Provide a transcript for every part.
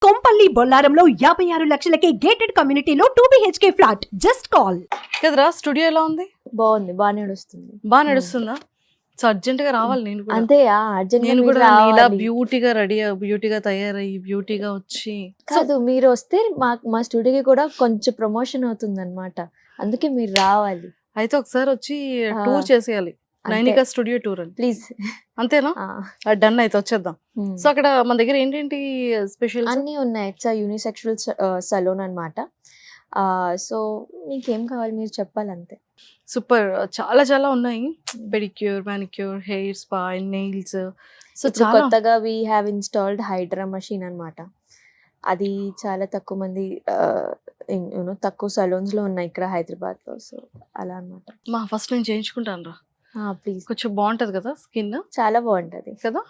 Kompally బొల్లారంలో 56 లక్షలకే gated కమ్యూనిటీలో 2 BHK flat. Just call. కదరా studio ఎలా ఉంది? బాగుంది, బాగా నడుస్తుంది. బాగా నడుస్తుందా? సో అర్జెంట్ గా రావాలి నేను కూడా. అంతే అర్జెంట్ నేను కూడా ఇలా బ్యూటీగా రెడీ బ్యూటీగా తయారయ్యి బ్యూటీగా వచ్చి కాదు, మీరు వస్తే మా స్టూడియోకి కూడా కొంచెం ప్రమోషన్ అవుతుంది అనమాట. అందుకే మీరు రావాలి. అయితే ఒకసారి వచ్చి టూర్ చేసేయాలి. నైనికా స్టూడియో టూర్ అని. ప్లీజ్. అంతేనా? డన్. అయితే వచ్చేద్దాం. సో అక్కడ మన దగ్గర ఏంటేంటి స్పెషల్ అన్నీ ఉన్నాయి. ఇట్స్ యూనిసెక్షువల్ సలూన్ అనమాట. సో మీకేం కావాలి మీరు చెప్పాలంతే. సూపర్, చాలా చాలా ఉన్నాయి. Pedicure, manicure, hair spa, nails. So చాలా కొత్తగా we have installed hydra machine అనమాట. అది చాలా తక్కువ మంది తక్కువ సలూన్స్ లో ఉన్నాయి ఇక్కడ హైదరాబాద్ లో. సో అలా అనమాట. మా ఫస్ట్ నేను చేయించుకుంటాను రా. ప్లీజ్. కొంచెం బాగుంటది కదా స్కిన్? చాలా బాగుంటది కదా.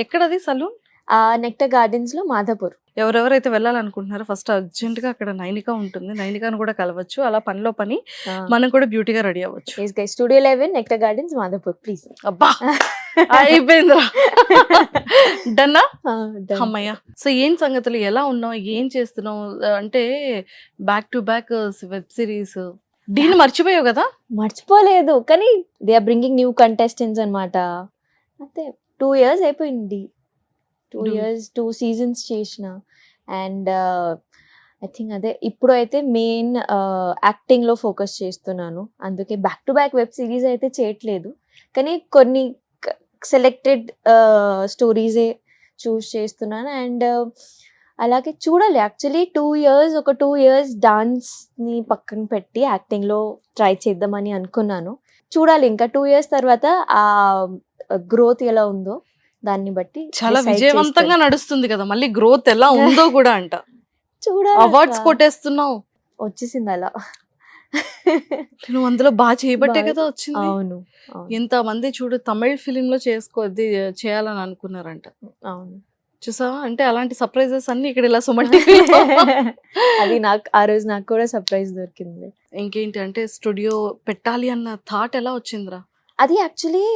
ఎక్కడది సలూన్? నెక్టర్ గార్డెన్స్ లో, మాధాపూర్. ఎవరెవరైతే వెళ్ళాలనుకుంటున్నారో ఫస్ట్ అర్జెంట్ గా అక్కడ నైనికా ఉంటుంది. నైనికాను కూడా కలవచ్చు. అలా పనిలో పని మనం కూడా బ్యూటీగా రెడీ అవ్వచ్చు. Studio 11 nectar gardens, Madhapur. Please. అబ్బా అయిపోయిందిరా. డన్నా? అమ్మయ్య. సో ఏం సంగతులు, ఎలా ఉన్నావు, ఏం చేస్తున్నావు? అంటే back to back web series. దీన్ని మర్చిపోయావు కదా? మర్చిపోలేదు, కానీ they are bringing new contestants అనమాట. అంతే. 2 years అయిపోయింది. 2 years 2 seasons చేసిన. అండ్ ఐ థింక్ అదే ఇప్పుడు అయితే మెయిన్ యాక్టింగ్ లో ఫోకస్ చేస్తున్నాను. అందుకే back to back web series అయితే చేయట్లేదు, కానీ కొన్ని సెలెక్టెడ్ స్టోరీసే చూస్ చేస్తున్నాను. అండ్ అలాగే చూడాలి. యాక్చువల్లీ 2 years డాన్స్ని పక్కన పెట్టి యాక్టింగ్లో ట్రై చేద్దామని అనుకున్నాను. చూడాలి ఇంకా 2 years తర్వాత ఆ గ్రోత్ ఎలా ఉందో దాన్ని బట్టి. చాలా విజయవంతంగా నడుస్తుంది కదా, మళ్ళీ గ్రోత్ ఎలా ఉందో కూడా అంట. చూడాలి. అవార్డ్స్ కొట్టేస్తున్నావు. వచ్చేసింది అలా. నువ్వు అందులో బాగా చేయబట్టే కదా వచ్చింది. అవును. ఎంత మంది చూడు తమిళ ఫిలిం లో చేయాలని అనుకున్నారంట. అవును. చూసావా? అంటే అలాంటి సర్ప్రైజెస్ అన్ని ఇక్కడ ఇలా సుమన్ అది నాకు ఆ రోజు నాకు కూడా సర్ప్రైజ్ దొరికింది. ఇంకేంటి అంటే స్టూడియో పెట్టాలి అన్న థాట్ ఎలా వచ్చిందిరా? అది యాక్చువల్లీ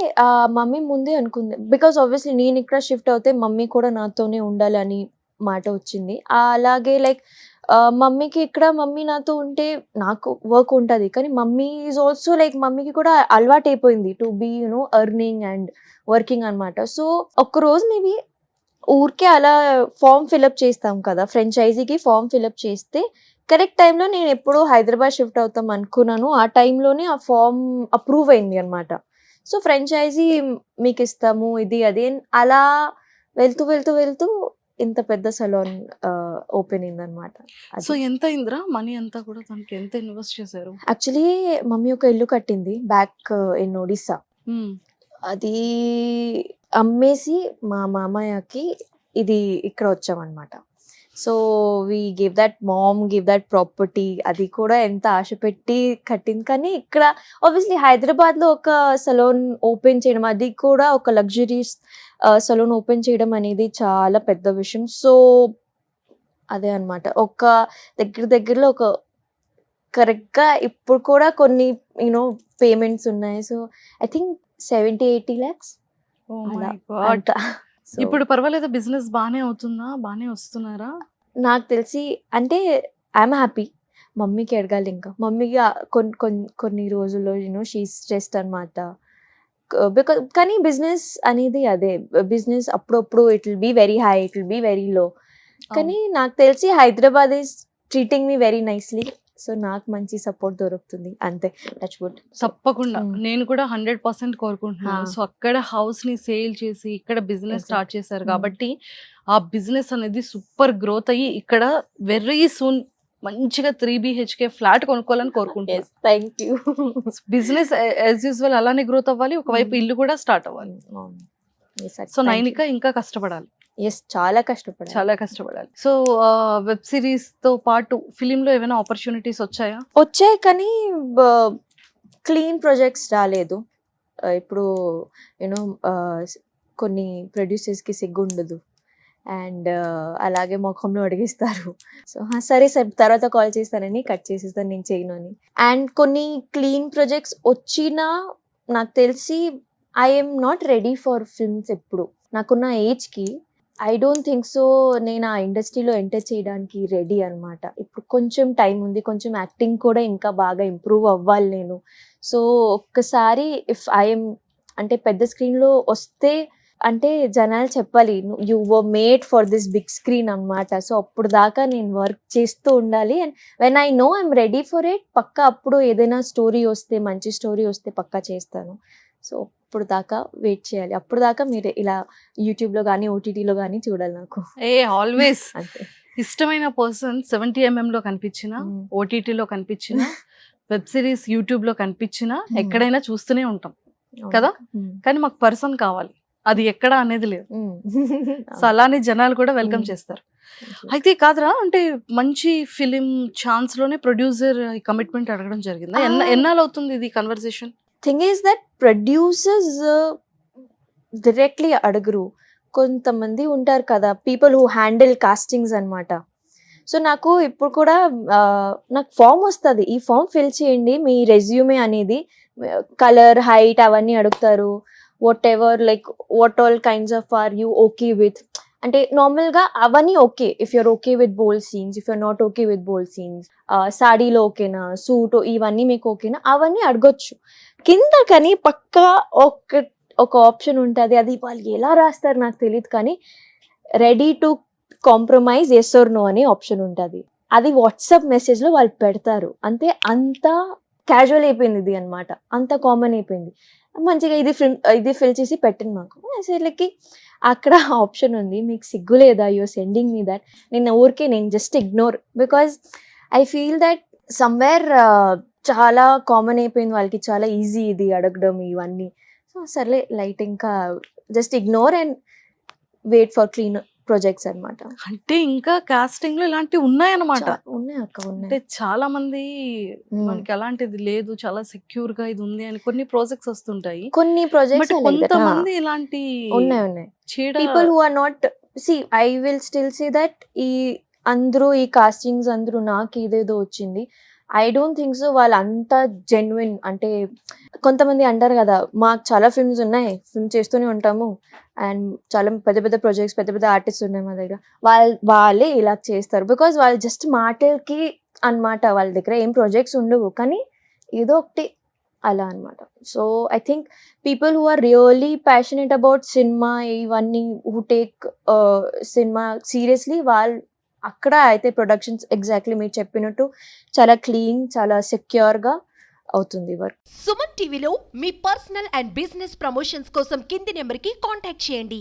మమ్మీ ముందే అనుకుంది. బికాస్ ఆబ్వియస్లీ నేను ఇక్కడ షిఫ్ట్ అవుతే మమ్మీ కూడా నాతోనే ఉండాలని మాట వచ్చింది. అలాగే లైక్ మమ్మీకి ఇక్కడ మమ్మీ నాతో ఉంటే నాకు వర్క్ ఉంటుంది, కానీ మమ్మీ ఈజ్ ఆల్సో లైక్ మమ్మీకి కూడా అలవాటు అయిపోయింది to be earning and working అనమాట. సో ఒక్కరోజు మేబీ ఊరికే అలా ఫామ్ ఫిలప్ చేస్తాం కదా, ఫ్రాంచైజీకి ఫామ్ ఫిలప్ చేస్తే కరెక్ట్ టైంలో నేను ఎప్పుడో హైదరాబాద్ షిఫ్ట్ అవుతాం అనుకున్నాను. ఆ టైంలోనే ఆ ఫామ్ అప్రూవ్ అయింది అనమాట. సో ఫ్రాంచైజీ మీకు ఇస్తాము ఇది అది అలా వెళ్తూ వెళ్తూ వెళ్తూ ఇంత పెద్ద సలూన్ ఓపెన్ అయింది అనమాట. సో ఎంత అయిందిరా మనీ అంతా కూడా? తనకి ఎంత ఇన్వెస్ట్ చేశారు? యాక్చువల్లీ మమ్మీ ఒక ఇల్లు కట్టింది బ్యాక్ ఇన్ ఒడిస్సా. అది అమ్మేసి మా మామయ్యకి ఇది ఇక్కడ వచ్చామన్నమాట. So we give that property. అది కూడా ఎంత ఆశ పెట్టి కట్టింది, కానీ ఇక్కడ ఆబ్వియస్లీ హైదరాబాద్లో ఒక సలూన్ ఓపెన్ చేయడం, అది కూడా ఒక లగ్జరీస్ సలూన్ ఓపెన్ చేయడం అనేది చాలా పెద్ద విషయం. సో అదే అనమాట, ఒక దగ్గరలో ఒక కరెక్ట్గా ఇప్పుడు కూడా కొన్ని పేమెంట్స్ ఉన్నాయి. So I think 70-80 lakhs. ఇప్పుడు పర్వాలేదు, బిజినెస్ బానే అవుతుందా? బానే వస్తున్నారా? నాకు తెలిసి అంటే ఐఎమ్ హ్యాపీ. మమ్మీకి అడగాలి ఇంకా. మమ్మీకి కొన్ని రోజుల్లో షీ స్ట్రెస్డ్ అనమాట. బికాజ్ కానీ బిజినెస్ అనేది అదే, బిజినెస్ అప్పుడప్పుడు it will be very high, it will be very low. కానీ నాకు తెలిసి Hyderabad is treating me very nicely. So నాకు మంచి సపోర్ట్ దొరుకుతుంది అంతే. Touch wood. తప్పకుండా నేను కూడా 100% కోరుకుంటున్నాను. సో అక్కడ హౌస్ ని సేల్ చేసి ఇక్కడ బిజినెస్ స్టార్ట్ చేశారు కాబట్టి ఆ బిజినెస్ అనేది సూపర్ గ్రోత్ అయ్యి ఇక్కడ వెరీ సూన్ మంచిగా 3 BHK ఫ్లాట్ కొనుక్కోవాలని కోరుకుంటున్నాను. Thank you. Business as usual అలానే గ్రోత్ అవ్వాలి, ఒకవైపు ఇల్లు కూడా స్టార్ట్ అవ్వాలి. సో నైనికా ఇంకా కష్టపడాలి. చాలా కష్టపడాలి. సో వెబ్ సిరీస్ తో పాటు ఫిలిం లో ఏమైనా ఆపర్చునిటీస్ వచ్చాయి, కానీ క్లీన్ ప్రాజెక్ట్స్ రాలేదు. ఇప్పుడు కొన్ని ప్రొడ్యూసర్స్కి సిగ్గు ఉండదు, అండ్ అలాగే ముఖంలో అడిగిస్తారు. సో సరే తర్వాత కాల్ చేస్తానని కట్ చేసేస్తాను, నేను చేయను అని. అండ్ కొన్ని క్లీన్ ప్రాజెక్ట్స్ వచ్చినా నాకు తెలిసి I'm not ready for films. ఎప్పుడు నాకున్న ఏజ్కి ఐ డోంట్ థింక్ సో. నేను ఆ ఇండస్ట్రీలో ఎంటర్ చేయడానికి రెడీ అనమాట. ఇప్పుడు కొంచెం టైం ఉంది, కొంచెం యాక్టింగ్ కూడా ఇంకా బాగా ఇంప్రూవ్ అవ్వాలి నేను. సో ఒక్కసారి ఇఫ్ ఐఎమ్ అంటే పెద్ద స్క్రీన్లో వస్తే అంటే జనాలు చెప్పాలి you were made for this big screen అనమాట. సో అప్పుడు దాకా నేను వర్క్ చేస్తూ ఉండాలి. And when I know I'm ready for it, పక్కా అప్పుడు ఏదైనా స్టోరీ వస్తే, మంచి స్టోరీ వస్తే పక్కా చేస్తాను. సో అప్పుడు దాకా వెయిట్ చేయాలి. అప్పుడు దాకా మీరు ఇలా యూట్యూబ్లో కానీ ఓటీటీలో కానీ చూడాలి నాకు ఆల్వేస్ అంతే. ఇష్టమైన పర్సన్ 70mm లో కనిపించిన, ఓటీటీలో కనిపించిన, వెబ్ సిరీస్ యూట్యూబ్ లో కనిపించిన, ఎక్కడైనా చూస్తూనే ఉంటాం కదా. కానీ మాకు పర్సన్ కావాలి, అది ఎక్కడ అనేది లేదు. సో అలానే జనాలు కూడా వెల్కమ్ చేస్తారు. అయితే కాదురా, అంటే మంచి ఫిలిం ఛాన్స్ లోనే ప్రొడ్యూసర్ కమిట్మెంట్ అడగడం జరిగిందా? ఎన్నాళ్ళు అవుతుంది ఇది conversation? Thing is that producers directly అడగరు. కొంతమంది ఉంటారు కదా పీపుల్ హూ హ్యాండిల్ కాస్టింగ్స్ అనమాట. సో నాకు ఇప్పుడు కూడా నాకు ఫామ్ వస్తుంది, ఈ ఫామ్ ఫిల్ చేయండి మీ రెజ్యూమే అనేది, కలర్, హైట్ అవన్నీ అడుగుతారు. Whatever like what all kinds of are you okay with అంటే నార్మల్గా అవన్నీ okay. If you're okay with bold scenes, if you're not okay with bold scenes, సాడీలో ఓకేనా, సూట్ ఇవన్నీ మీకు ఓకేనా, అవన్నీ అడగొచ్చు కింద. కానీ పక్కా ఒక ఆప్షన్ ఉంటుంది, అది వాళ్ళు ఎలా రాస్తారు నాకు తెలియదు, కానీ ready to compromise yes or no అనే ఆప్షన్ ఉంటుంది. అది వాట్సాప్ మెసేజ్లో వాళ్ళు పెడతారు. అంతే, అంత క్యాజువల్ అయిపోయింది ఇది అనమాట, అంత కామన్ అయిపోయింది. మంచిగా ఇది ఫిల్ చేసి పెట్టండి మాకు అసలుకి. అక్కడ ఆప్షన్ ఉంది, మీకు సిగ్గు లేదా, యూఆర్ సెండింగ్ మీ దట్. నేను just ignore, because I feel that somewhere చాలా కామన్ అయిపోయింది వాళ్ళకి, చాలా ఈజీ ఇది అడగడం ఇవన్నీ. సో సర్లే లైట్, ఇంకా just ignore and wait for clean projects అనమాట. అంటే ఇంకా కాస్టింగ్ లో ఇలాంటివి ఉన్నాయన్నమాట. ఉన్నాయి అక్క, అంటే ఉన్నాయి. చాలా మంది మనకి అలాంటిది లేదు, చాలా సెక్యూర్ గా ఇది ఉంది అని కొన్ని ప్రాజెక్ట్స్ వస్తుంటాయి. కొన్ని బట్ ప్రాజెక్ట్స్ కొంతమంది ఇలాంటి ఉన్నాయి. చీడ people who are not I will still say that ఈ కాస్టింగ్స్ అందరూ నాకు ఇదేదో వచ్చింది, ఐ డోంట్ థింక్ సో వాళ్ళు అంత జెన్యున్. అంటే కొంతమంది అంటారు కదా, మాకు చాలా ఫిల్మ్స్ ఉన్నాయి, ఫిల్మ్ చేస్తూనే ఉంటాము, అండ్ చాలా పెద్ద పెద్ద ప్రాజెక్ట్స్, పెద్ద పెద్ద ఆర్టిస్ట్ ఉన్నాయి మా దగ్గర, వాళ్ళే ఇలా చేస్తారు. బికాజ్ వాళ్ళు జస్ట్ మాటలకి అన్నమాట, వాళ్ళ దగ్గర ఏం ప్రాజెక్ట్స్ ఉండవు, కానీ ఏదో ఒకటి అలా అనమాట. So I think people who are really passionate about cinema ఇవన్నీ, హూ టేక్ సినిమా సీరియస్లీ, వాళ్ళు అక్కడ అయితే ప్రొడక్షన్స్ ఎగ్జాక్ట్లీ మీరు చెప్పినట్టు చాలా క్లీన్, చాలా సెక్యూర్గా అవుతుంది వర్క్. సుమన్ టీవీలో మీ పర్సనల్ అండ్ బిజినెస్ ప్రమోషన్స్ కోసం కింది నెంబర్కి కాంటాక్ట్ చేయండి.